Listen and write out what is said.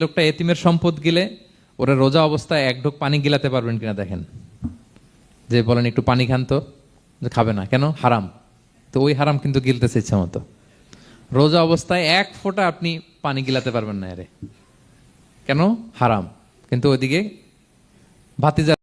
লোকটা এতিমের সম্পদ গিলে ওরা রোজা অবস্থায় এক ঢোক পানি গিলাতে পারবেন কিনা দেখেন। যে বলেন একটু পানি খান তো, যে খাবে না কেন, হারাম। তো ওই হারাম কিন্তু গিলতেছে ইচ্ছা মতো। রোজা অবস্থায় এক ফোঁটা আপনি পানি গিলাতে পারবেন না, এরে কেন, হারাম। কিন্তু ওইদিকে ভাতিজা